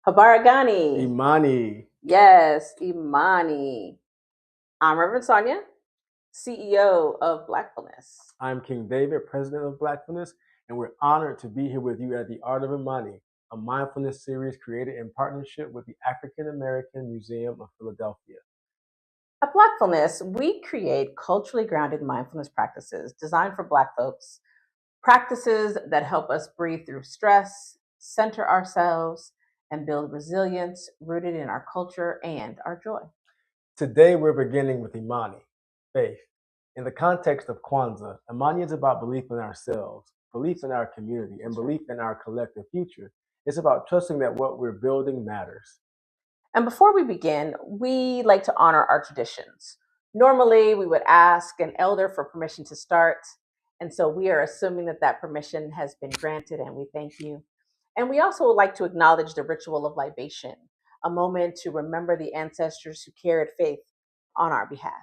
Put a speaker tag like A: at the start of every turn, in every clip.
A: Habaragani.
B: Imani.
A: Yes, Imani. I'm Reverend Sonia, CEO of Blackfullness.
B: I'm King David, President of Blackfullness, and we're honored to be here with you at the Art of Imani, a mindfulness series created in partnership with the African American Museum of Philadelphia.
A: At Blackfullness, we create culturally grounded mindfulness practices designed for Black folks, practices that help us breathe through stress, center ourselves, and build resilience rooted in our culture and our joy.
B: Today, we're beginning with Imani, faith. In the context of Kwanzaa, Imani is about belief in ourselves, belief in our community, and belief in our collective future. It's about trusting that what we're building matters.
A: And before we begin, we like to honor our traditions. Normally, we would ask an elder for permission to start. And so we are assuming that that permission has been granted, and we thank you. And we also would like to acknowledge the ritual of libation, a moment to remember the ancestors who carried faith on our behalf.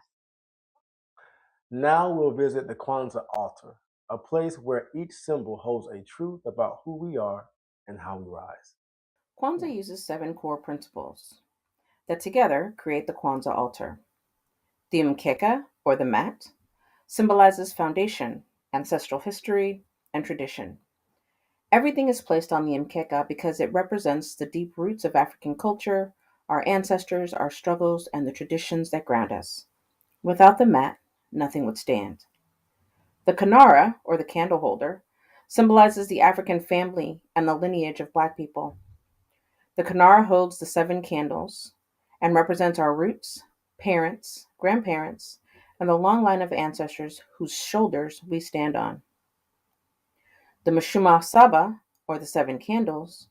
B: Now we'll visit the Kwanzaa altar, a place where each symbol holds a truth about who we are and how we rise.
A: Kwanzaa uses 7 core principles that together create the Kwanzaa altar. The mkeka, or the mat, symbolizes foundation, ancestral history, and tradition. Everything is placed on the mkeka because it represents the deep roots of African culture, our ancestors, our struggles, and the traditions that ground us. Without the mat, nothing would stand. The kanara, or the candle holder, symbolizes the African family and the lineage of Black people. The kanara holds the 7 candles and represents our roots, parents, grandparents, and the long line of ancestors whose shoulders we stand on. The Mashuma Saba, or the 7 candles,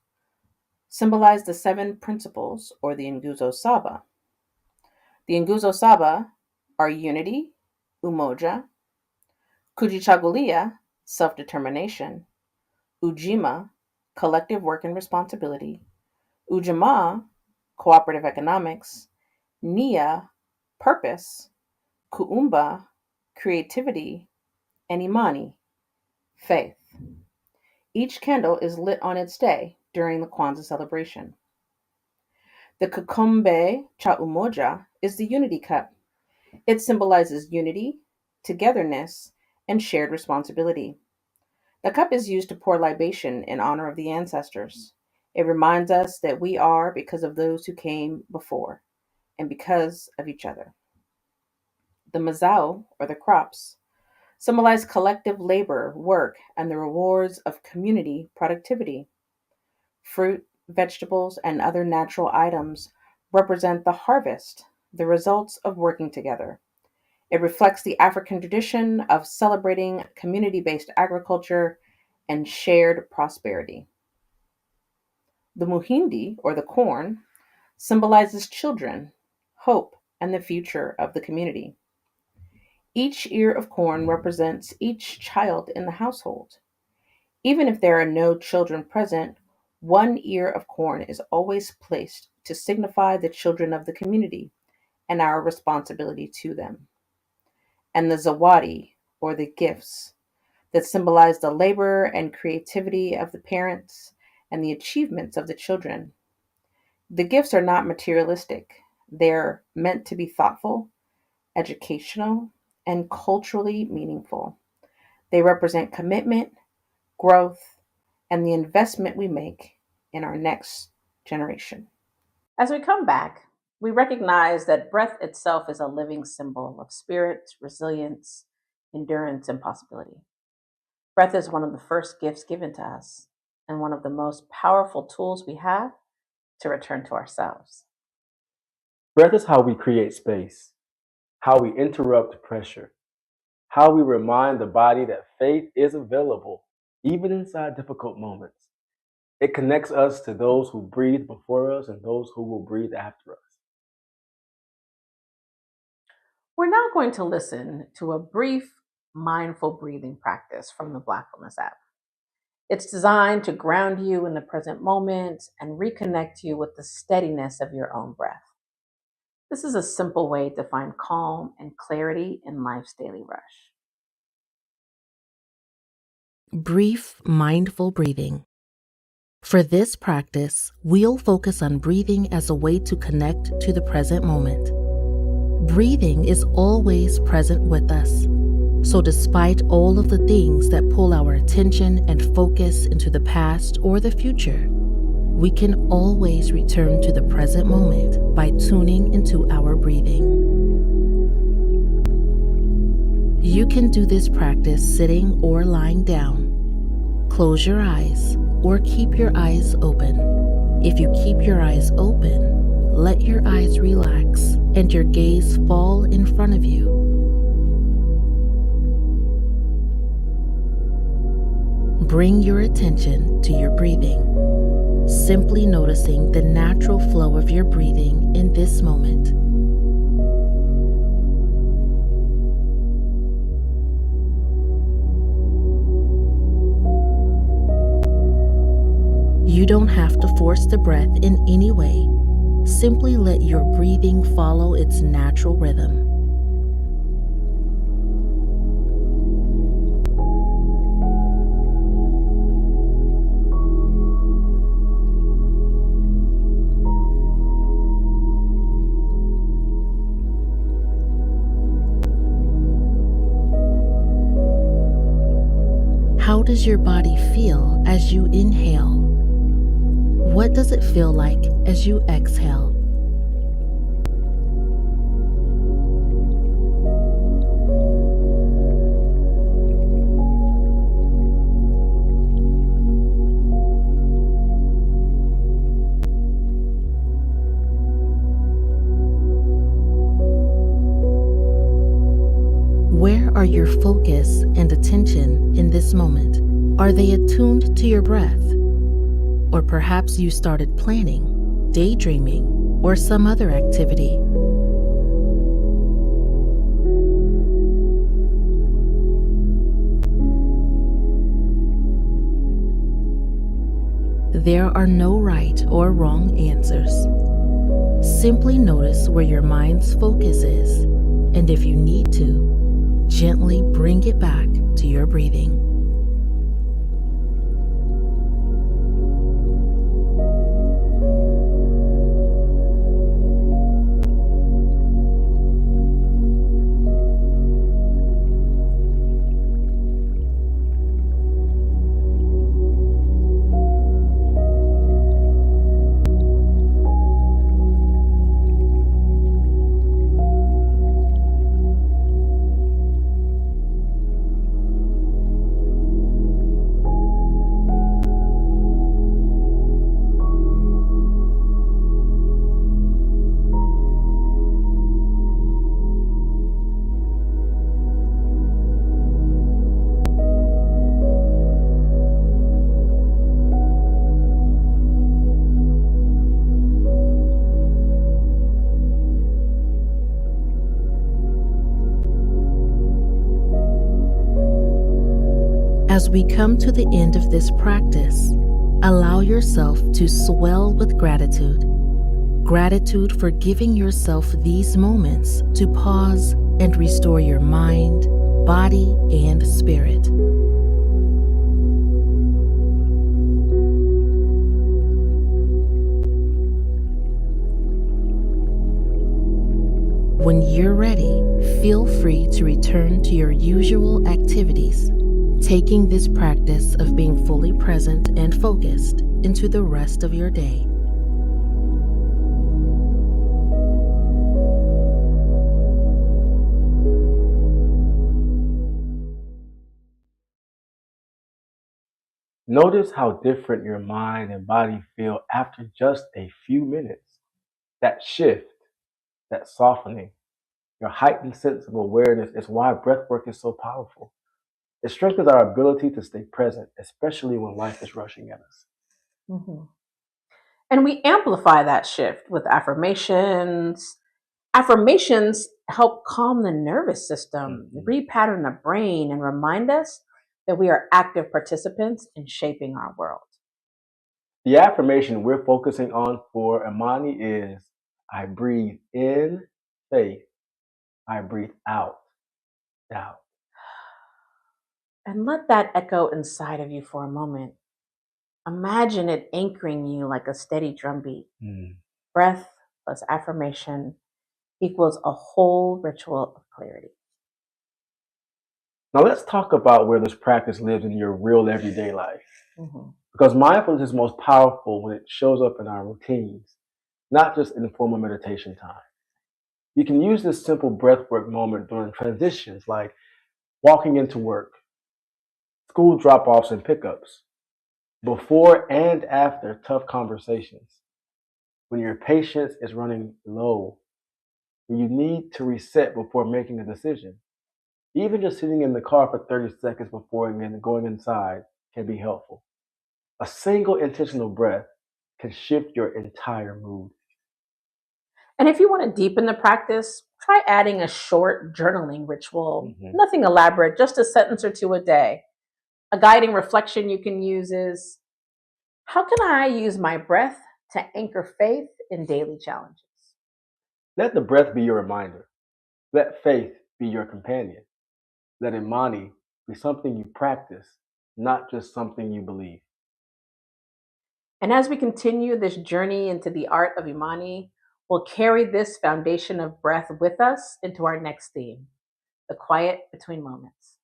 A: symbolize the 7 principles, or the Nguzo Saba. The Nguzo Saba are unity, umoja, kujichagulia, self-determination, ujima, collective work and responsibility, ujamaa, cooperative economics, nia, purpose, kuumba, creativity, and imani, faith. Each candle is lit on its day during the Kwanzaa celebration. The kikombe cha umoja is the unity cup. It symbolizes unity, togetherness, and shared responsibility. The cup is used to pour libation in honor of the ancestors. It reminds us that we are because of those who came before and because of each other. The mazao, or the crops, symbolize collective labor, work, and the rewards of community productivity. Fruit, vegetables, and other natural items represent the harvest, the results of working together. It reflects the African tradition of celebrating community-based agriculture and shared prosperity. The muhindi, or the corn, symbolizes children, hope, and the future of the community. Each ear of corn represents each child in the household. Even if there are no children present, One ear of corn is always placed to signify the children of the community and our responsibility to them. And the zawadi, or the gifts, that symbolize the labor and creativity of the parents and the achievements of the children. The gifts are not materialistic, they're meant to be thoughtful, educational, and culturally meaningful. They represent commitment, growth, and the investment we make in our next generation. As we come back, we recognize that breath itself is a living symbol of spirit, resilience, endurance, and possibility. Breath is one of the first gifts given to us and one of the most powerful tools we have to return to ourselves.
B: Breath is how we create space, how we interrupt pressure, how we remind the body that faith is available, even inside difficult moments. It connects us to those who breathed before us and those who will breathe after us.
A: We're now going to listen to a brief mindful breathing practice from the Blackfullness app. It's designed to ground you in the present moment and reconnect you with the steadiness of your own breath. This is a simple way to find calm and clarity in life's daily rush.
C: Brief mindful breathing. For this practice, we'll focus on breathing as a way to connect to the present moment. Breathing is always present with us. So despite all of the things that pull our attention and focus into the past or the future, we can always return to the present moment by tuning into our breathing. You can do this practice sitting or lying down. Close your eyes or keep your eyes open. If you keep your eyes open, let your eyes relax and your gaze fall in front of you. Bring your attention to your breathing, simply noticing the natural flow of your breathing in this moment. You don't have to force the breath in any way. Simply let your breathing follow its natural rhythm. How does your body feel as you inhale? What does it feel like as you exhale? Where are your focus and attention in this moment? Are they attuned to your breath? Or perhaps you started planning, daydreaming, or some other activity. There are no right or wrong answers. Simply notice where your mind's focus is, and if you need to, gently bring it back to your breathing. As we come to the end of this practice, Allow yourself to swell with gratitude. Gratitude for giving yourself these moments to pause and restore your mind, body, and spirit. When you're ready, feel free to return to your usual activities, taking this practice of being fully present and focused into the rest of your day.
B: Notice how different your mind and body feel after just a few minutes. That shift, that softening, your heightened sense of awareness is why breathwork is so powerful. It strengthens our ability to stay present, especially when life is rushing at us.
A: Mhm. And we amplify that shift with affirmations. Affirmations help calm the nervous system,
B: Mhm.
A: repattern the brain, and remind us that we are active participants in shaping our world.
B: The affirmation we're focusing on for Imani is I breathe in faith, I breathe out doubt.
A: And let that echo inside of you for a moment. Imagine it anchoring you like a steady drumbeat.
B: Mm.
A: Breath plus affirmation equals a whole ritual of clarity.
B: Now let's talk about where this practice lives in your real everyday life.
A: Mhm.
B: Because mindfulness is most powerful when it shows up in our routines, not just in the formal meditation time. You can use this simple breathwork moment during transitions like walking into work, school drop offs and pickups, before and after tough conversations, when your patience is running low, when you need to reset before making a decision. Even just sitting in the car for 30 seconds before going inside can be helpful. A single intentional breath can shift your entire mood.
A: And if you want to deepen the practice, try adding a short journaling ritual.
B: Mhm.
A: Nothing elaborate, just a sentence or two a day. A guiding reflection you can use is, how can I use my breath to anchor faith in daily challenges?
B: Let the breath be your reminder. Let faith be your companion. Let Imani be something you practice, not just something you believe.
A: And as we continue this journey into the art of Imani, we'll carry this foundation of breath with us into our next theme, the quiet between moments.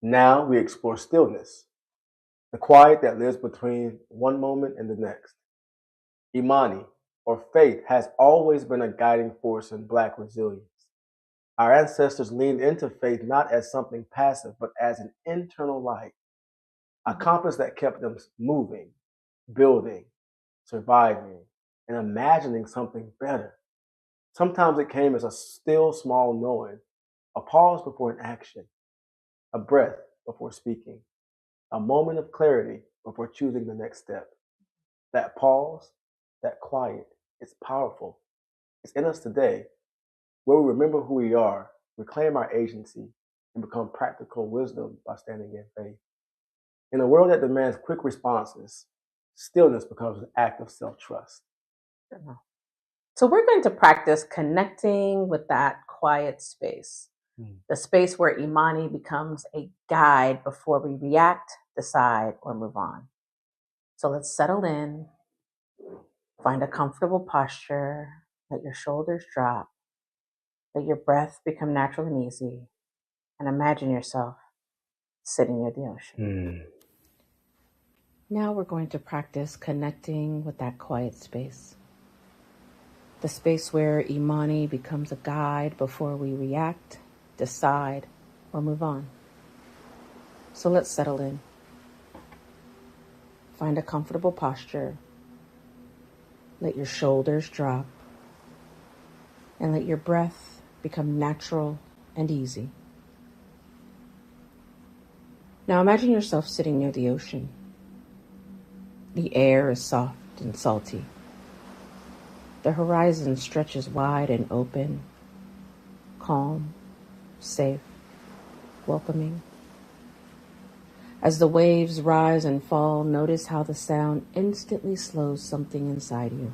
B: Now we explore stillness, the quiet that lives between one moment and the next. Imani, or faith, has always been a guiding force in Black resilience. Our ancestors leaned into faith not as something passive, but as an internal light, a compass that kept them moving, building, surviving, and imagining something better. Sometimes it came as a still small knowing, a pause before an action, a breath before speaking, a moment of clarity before choosing the next step. That pause, that quiet, it's powerful. It's in us today, where we remember who we are, reclaim our agency, and become practical wisdom by standing in faith. In a world that demands quick responses, stillness becomes an act of self trust.
A: So, we're going to practice connecting with that quiet space, the space where Imani becomes a guide before we react, decide, or move on. So, let's settle in, find a comfortable posture, let your shoulders drop, let your breath become natural and easy, and imagine yourself sitting near the ocean. Now we're going to practice connecting with that quiet space. The space where Imani becomes a guide before we react, decide, or move on. So let's settle in. Find a comfortable posture. Let your shoulders drop. And let your breath become natural and easy. Now imagine yourself sitting near the ocean. The air is soft and salty. The horizon stretches wide and open, calm, safe, welcoming. As the waves rise and fall, notice how the sound instantly slows something inside you.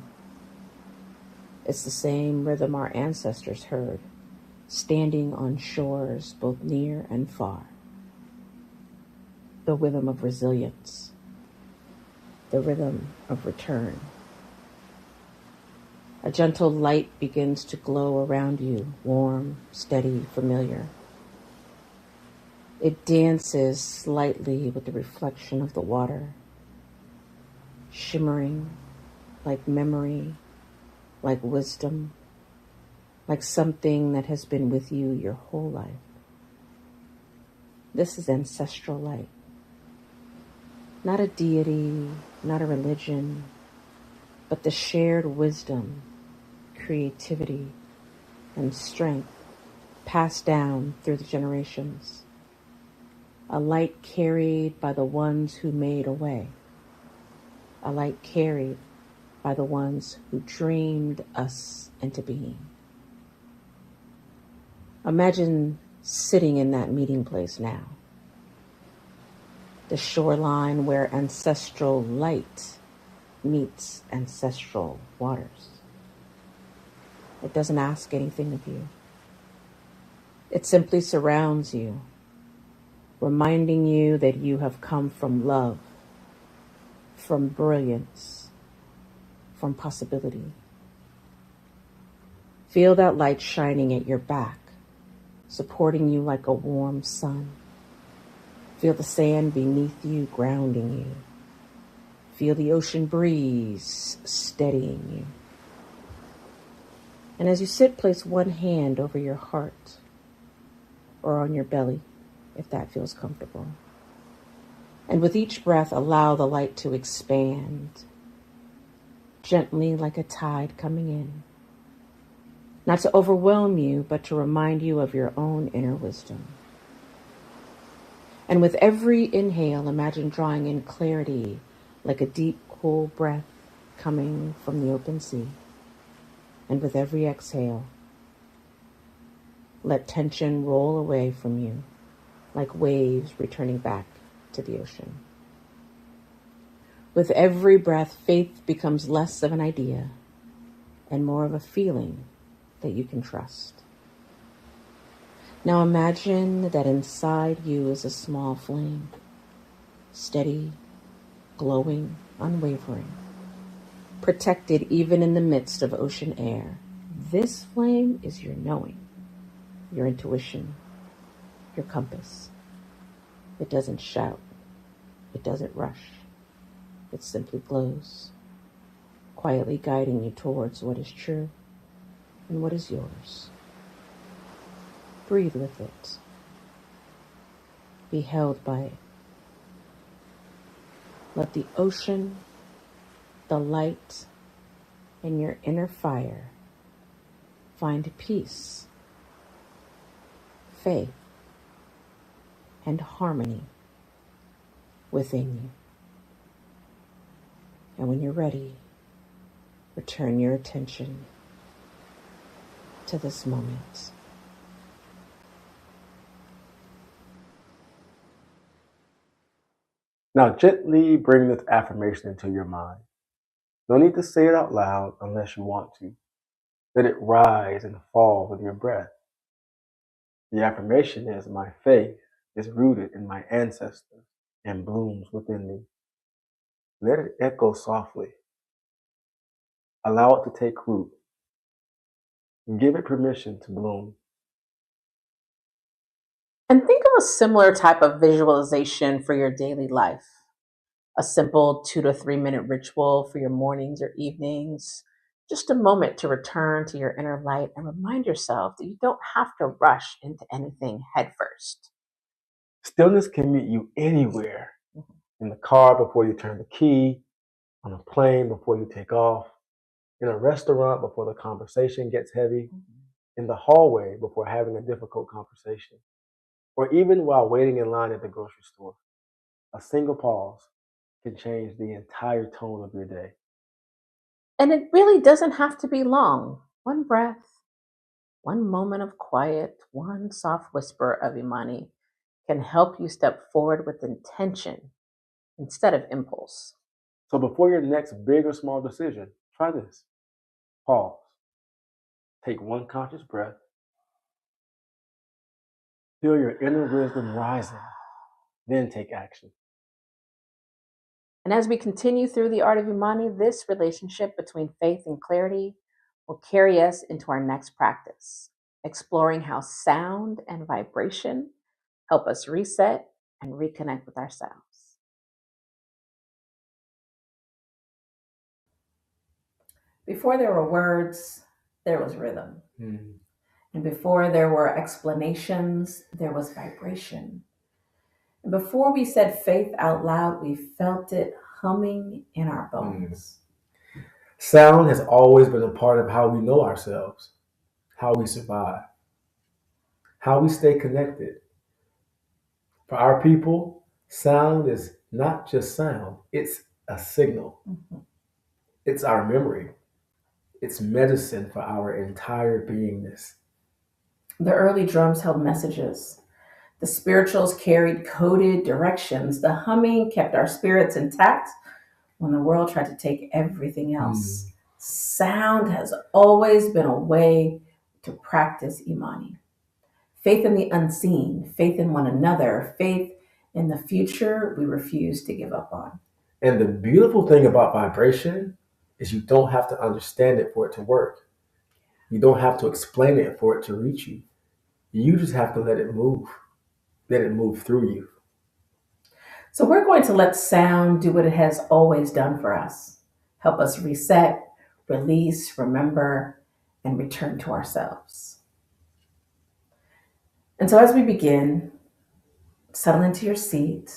A: It's the same rhythm our ancestors heard, standing on shores both near and far. The rhythm of resilience, the rhythm of return. A gentle light begins to glow around you, warm, steady, familiar. It dances slightly with the reflection of the water, shimmering like memory, like wisdom, like something that has been with you your whole life. This is ancestral light. Not a deity, not a religion, but the shared wisdom, creativity, and strength passed down through the generations. A light carried by the ones who made a way. A light carried by the ones who dreamed us into being. Imagine sitting in that meeting place now. The shoreline where ancestral light meets ancestral waters. It doesn't ask anything of you. It simply surrounds you, reminding you that you have come from love, from brilliance, from possibility. Feel that light shining at your back, supporting you like a warm sun. Feel the sand beneath you grounding you. Feel the ocean breeze steadying you. And as you sit, place one hand over your heart or on your belly, if that feels comfortable. And with each breath, allow the light to expand, gently like a tide coming in. Not to overwhelm you, but to remind you of your own inner wisdom. And with every inhale, imagine drawing in clarity like a deep, cool breath coming from the open sea. And with every exhale, let tension roll away from you like waves returning back to the ocean. With every breath, faith becomes less of an idea and more of a feeling that you can trust. Now imagine that inside you is a small flame, steady, glowing, unwavering, protected even in the midst of ocean air. This flame is your knowing, your intuition, your compass. It doesn't shout. It doesn't rush. It simply glows, quietly guiding you towards what is true and what is yours. Breathe with it. Be held by it. Let the ocean, the light, and your inner fire find peace, faith, and harmony within you. And when you're ready, return your attention to this moment.
B: Now gently bring this affirmation into your mind. No need to say it out loud unless you want to. Let it rise and fall with your breath. The affirmation is, my faith is rooted in my ancestors and blooms within me. Let it echo softly. Allow it to take root. And give it permission to bloom.
A: And think of a similar type of visualization for your daily life. A simple 2 to 3 minute ritual for your mornings or evenings. Just a moment to return to your inner light and remind yourself that you don't have to rush into anything headfirst.
B: Stillness can meet you anywhere. In the car before you turn the key, on a plane before you take off, in a restaurant before the conversation gets heavy, in the hallway before having a difficult conversation, or even while waiting in line at the grocery store. A single pause can change the entire tone of your day.
A: And it really doesn't have to be long. One breath, one moment of quiet, one soft whisper of Imani can help you step forward with intention instead of impulse.
B: So before your next big or small decision, try this. Pause. Take one conscious breath. Feel your inner wisdom rising. Then take action.
A: And as we continue through the art of Imani, this relationship between faith and clarity will carry us into our next practice, exploring how sound and vibration help us reset and reconnect with ourselves. Before there were words, there was rhythm. And before there were explanations, there was vibration. And before we said faith out loud, we felt it humming in our bones.
B: Sound has always been a part of how we know ourselves, how we survive, how we stay connected. For our people, sound is not just sound, it's a signal. It's our memory. It's medicine for our entire beingness.
A: The early drums held messages. The spirituals carried coded directions. The humming kept our spirits intact when the world tried to take everything else. Sound has always been a way to practice Imani. Faith in the unseen, faith in one another, faith in the future we refuse to give up on.
B: And the beautiful thing about vibration is you don't have to understand it for it to work. You don't have to explain it for it to reach you. You just have to let it move through you.
A: So we're going to let sound do what it has always done for us. Help us reset, release, remember, and return to ourselves. And so as we begin, settle into your seat,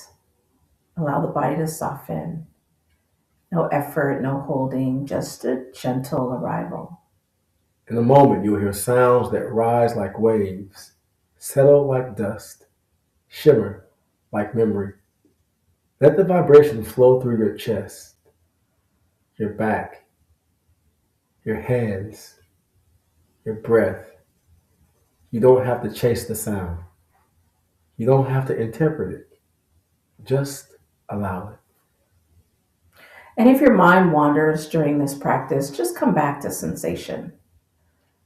A: allow the body to soften. No effort, no holding, just a gentle arrival.
B: In a moment, you'll hear sounds that rise like waves, settle like dust, shimmer like memory. Let the vibration flow through your chest, your back, your hands, your breath. You don't have to chase the sound. You don't have to interpret it. Just allow it.
A: And if your mind wanders during this practice, just come back to sensation.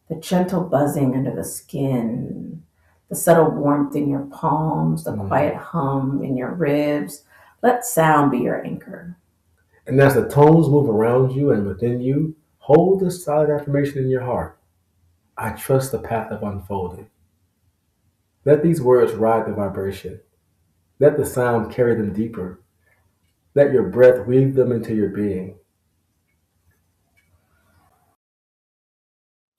A: The gentle buzzing under the skin, the subtle warmth in your palms, the quiet hum in your ribs. Let sound be your anchor.
B: And as the tones move around you and within you, hold this solid affirmation in your heart. I trust the path of unfolding. Let these words ride the vibration. Let the sound carry them deeper. Let your breath weave them into your being.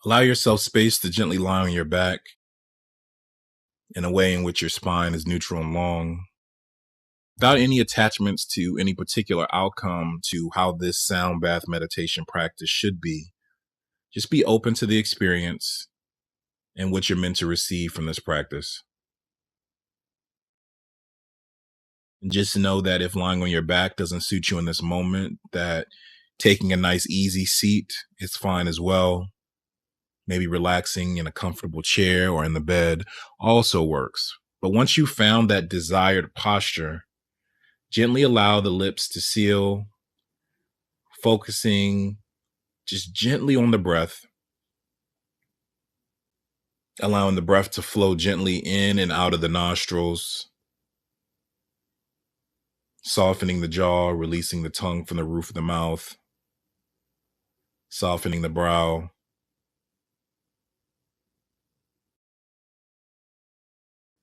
D: Allow yourself space to gently lie on your back in a way in which your spine is neutral and long, without any attachments to any particular outcome to how this sound bath meditation practice should be. Just be open to the experience and what you're meant to receive from this practice. And just know that if lying on your back doesn't suit you in this moment, that taking a nice easy seat is fine as well. Maybe relaxing in a comfortable chair or in the bed also works. But once you've found that desired posture, gently allow the lips to seal, focusing just gently on the breath, allowing the breath to flow gently in and out of the nostrils, softening the jaw, releasing the tongue from the roof of the mouth, softening the brow,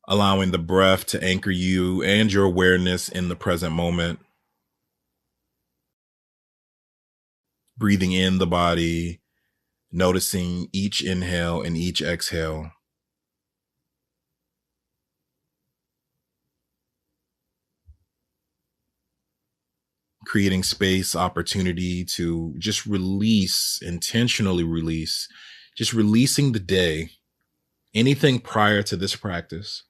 D: allowing the breath to anchor you and your awareness in the present moment. Breathing in the body, noticing each inhale and each exhale. Creating space, opportunity to just release, intentionally release, just releasing the day, anything prior to this practice.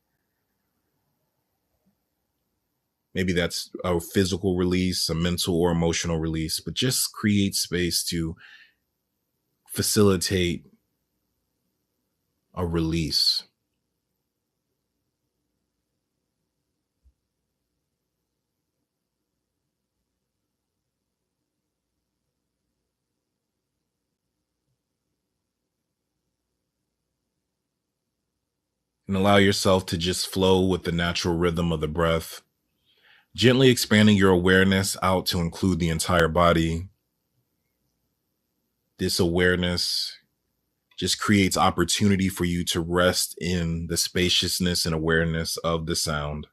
D: Maybe that's a physical release, a mental or emotional release, but just create space to facilitate a release. and allow yourself to just flow with the natural rhythm of the breath, gently expanding your awareness out to include the entire body. This awareness just creates opportunity for you to rest in the spaciousness and awareness of the sound.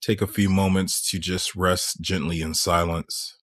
D: Take a few moments to just rest gently in silence.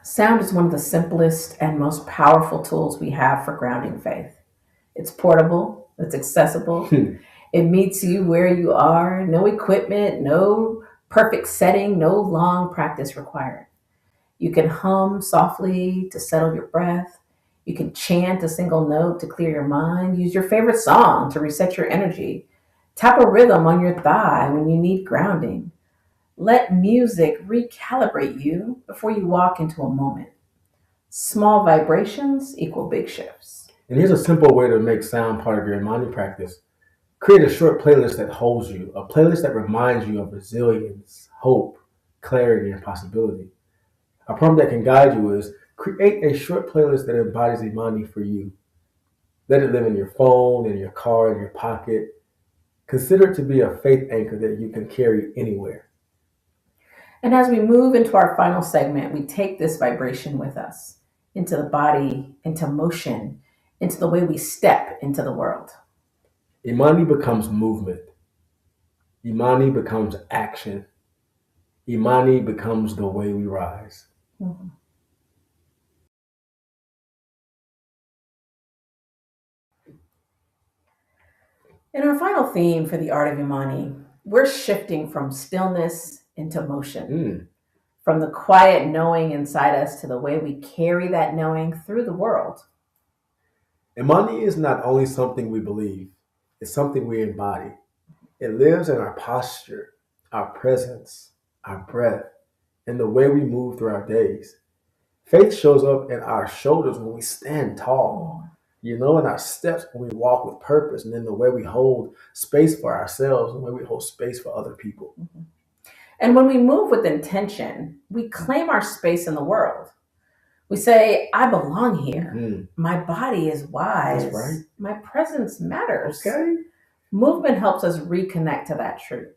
A: Sound is one of the simplest and most powerful tools we have for grounding faith. It's portable, it's accessible, it meets you where you are, no equipment, no perfect setting, no long practice required. You can hum softly to settle your breath. You can chant a single note to clear your mind. Use your favorite song to reset your energy. Tap a rhythm on your thigh when you need grounding. Let music recalibrate you before you walk into a moment. Small vibrations equal big shifts.
B: And here's a simple way to make sound part of your Imani practice. Create a short playlist that holds you, a playlist that reminds you of resilience, hope, clarity, and possibility. A prompt that can guide you is create a short playlist that embodies Imani for you. Let it live in your phone, in your car, in your pocket. Consider it to be a faith anchor that you can carry anywhere.
A: And as we move into our final segment, we take this vibration with us into the body, into motion, into the way we step into the world.
B: Imani becomes movement. Imani becomes action. Imani becomes the way we rise.
A: Mhm. In our final theme for the art of Imani, we're shifting from stillness into motion, from the quiet knowing inside us to the way we carry that knowing through the world.
B: Imani is not only something we believe, it's something we embody. It lives in our posture, our presence, our breath, and the way we move through our days. Faith shows up in our shoulders when we stand tall, in our steps when we walk with purpose, and in the way we hold space for ourselves and the way we hold space for other people.
A: And when we move with intention, we claim our space in the world. We say, I belong here. My body is wise.
B: That's right.
A: My presence matters.
B: Okay.
A: Movement helps us reconnect to that truth.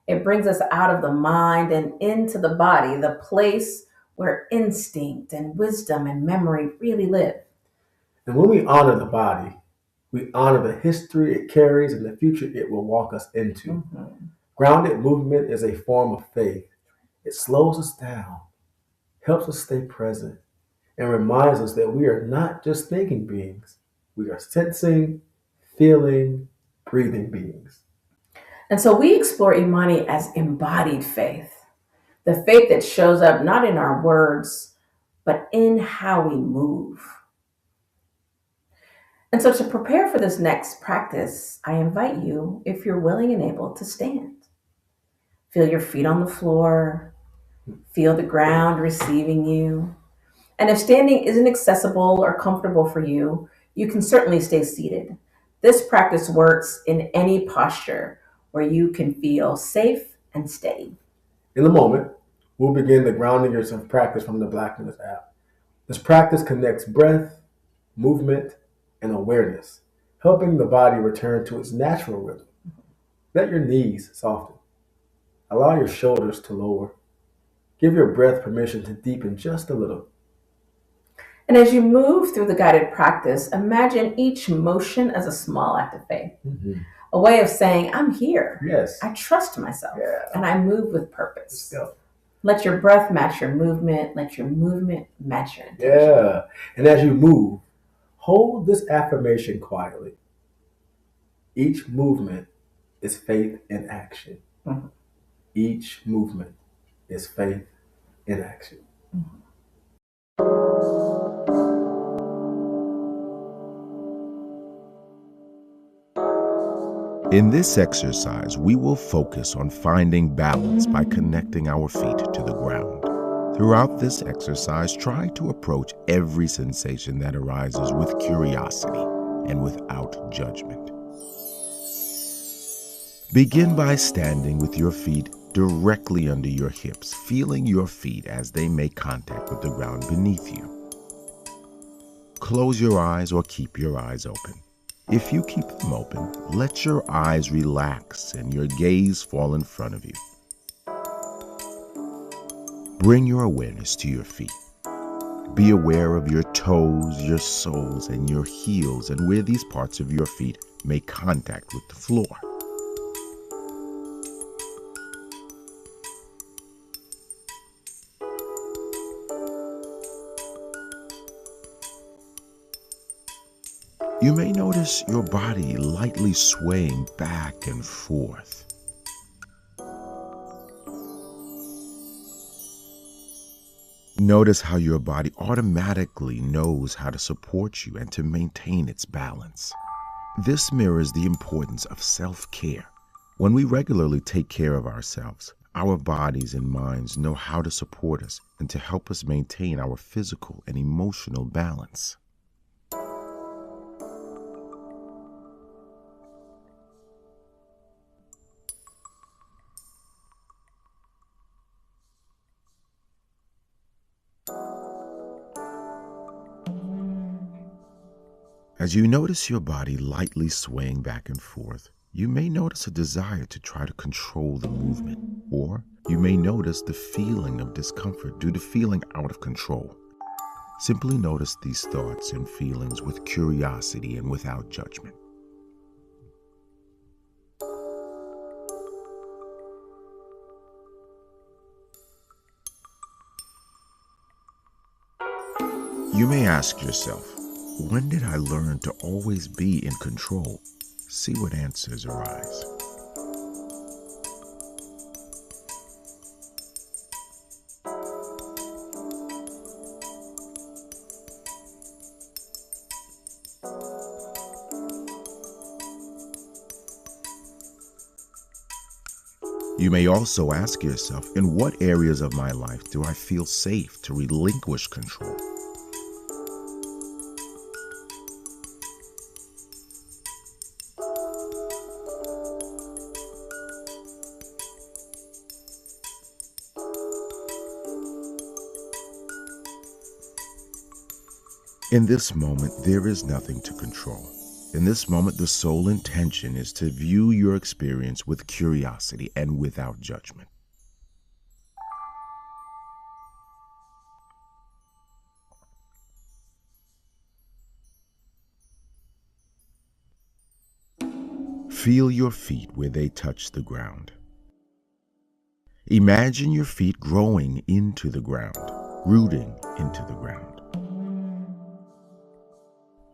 A: It brings us out of the mind and into the body, the place where instinct and wisdom and memory really live.
B: And when we honor the body, we honor the history it carries and the future it will walk us into. Grounded movement is a form of faith. It slows us down, helps us stay present, and reminds us that we are not just thinking beings. We are sensing, feeling, breathing beings.
A: And so we explore Imani as embodied faith, the faith that shows up not in our words, but in how we move. And so to prepare for this next practice, I invite you, if you're willing and able, to stand. Feel your feet on the floor, feel the ground receiving you. And if standing isn't accessible or comfortable for you, you can certainly stay seated. This practice works in any posture where you can feel safe and steady.
B: In a moment, we'll begin the grounding yourself practice from the Blackfullness app. This practice connects breath, movement, and awareness, helping the body return to its natural rhythm. Let your knees soften. Allow your shoulders to lower. Give your breath permission to deepen just a little.
A: And as you move through the guided practice, imagine each motion as a small act of faith, a way of saying, I'm here.
B: Yes.
A: I trust myself, and I move with purpose.
B: Let's go.
A: Let your breath match your movement. Let your movement match your intention.
B: Yeah. And as you move, hold this affirmation quietly. Each movement is faith in action. Each movement is faith in action.
E: In this exercise, we will focus on finding balance by connecting our feet to the ground. Throughout this exercise, try to approach every sensation that arises with curiosity and without judgment. Begin by standing with your feet directly under your hips, feeling your feet as they make contact with the ground beneath you. Close your eyes or keep your eyes open. If you keep them open, let your eyes relax and your gaze fall in front of you. Bring your awareness to your feet. Be aware of your toes, your soles, and your heels, and where these parts of your feet make contact with the floor. You may notice your body lightly swaying back and forth. Notice how your body automatically knows how to support you and to maintain its balance. This mirrors the importance of self-care. When we regularly take care of ourselves, our bodies and minds know how to support us and to help us maintain our physical and emotional balance. As you notice your body lightly swaying back and forth, you may notice a desire to try to control the movement, or you may notice the feeling of discomfort due to feeling out of control. Simply notice these thoughts and feelings with curiosity and without judgment. You may ask yourself, when did I learn to always be in control? See what answers arise. You may also ask yourself, in what areas of my life do I feel safe to relinquish control? In this moment, there is nothing to control. In this moment, the sole intention is to view your experience with curiosity and without judgment. Feel your feet where they touch the ground. Imagine your feet growing into the ground, rooting into the ground.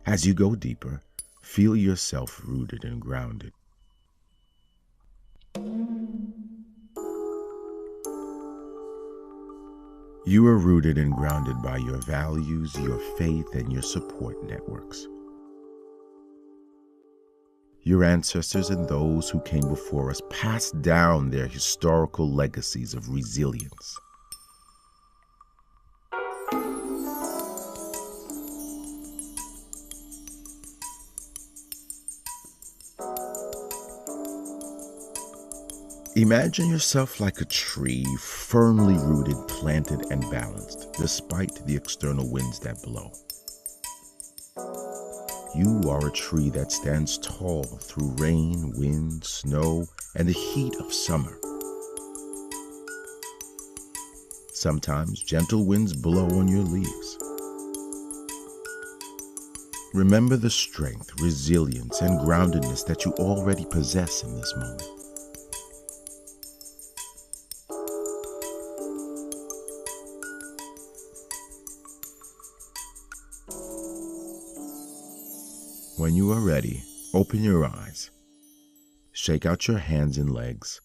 E: As you go deeper, feel yourself rooted and grounded. You are rooted and grounded by your values, your faith, and your support networks. Your ancestors and those who came before us passed down their historical legacies of resilience. Imagine yourself like a tree, firmly rooted, planted, and balanced, despite the external winds that blow. You are a tree that stands tall through rain, wind, snow, and the heat of summer. Sometimes gentle winds blow on your leaves. Remember the strength, resilience, and groundedness that you already possess in this moment. When you are ready, open your eyes. Shake out your hands and legs.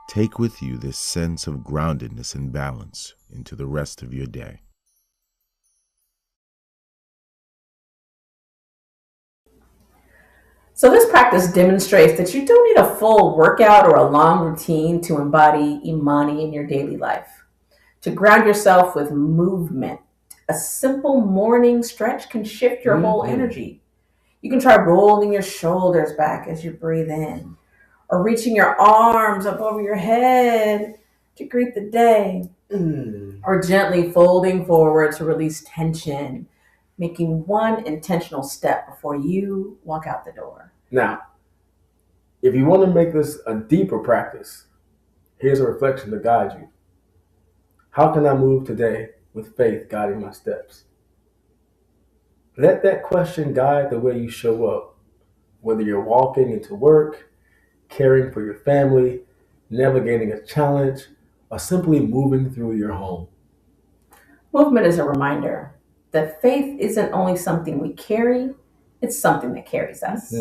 E: Take with you this sense of groundedness and balance into the rest of your day.
A: So this practice demonstrates that you don't need a full workout or a long routine to embody Imani in your daily life. To ground yourself with movement, a simple morning stretch can shift your whole energy. You can try rolling your shoulders back as you breathe in, or reaching your arms up over your head to greet the day, or gently folding forward to release tension, making one intentional step before you walk out the door.
B: Now, if you want to make this a deeper practice, here's a reflection to guide you. How can I move today with faith guiding my steps? Let that question guide the way you show up, whether you're walking into work, caring for your family, navigating a challenge, or simply moving through your home.
A: Movement is a reminder that faith isn't only something we carry, it's something that carries us.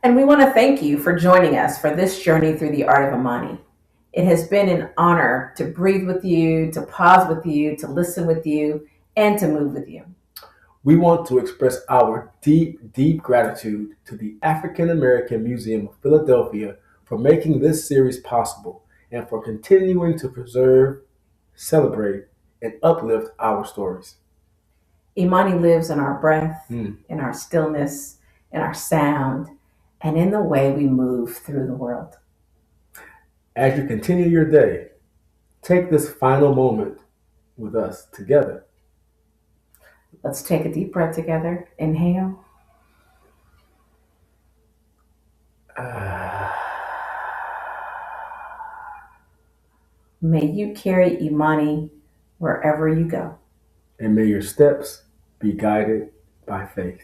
A: And we want to thank you for joining us for this journey through the art of Imani. It has been an honor to breathe with you, to pause with you, to listen with you, and to move with you.
B: We want to express our deep, deep gratitude to the African American Museum of Philadelphia for making this series possible and for continuing to preserve, celebrate, and uplift our stories.
A: Imani lives in our breath, in our stillness, in our sound, and in the way we move through the world.
B: As you continue your day, take this final moment with us together.
A: Let's take a deep breath together. Inhale. May you carry Imani wherever you go.
B: And may your steps be guided by faith.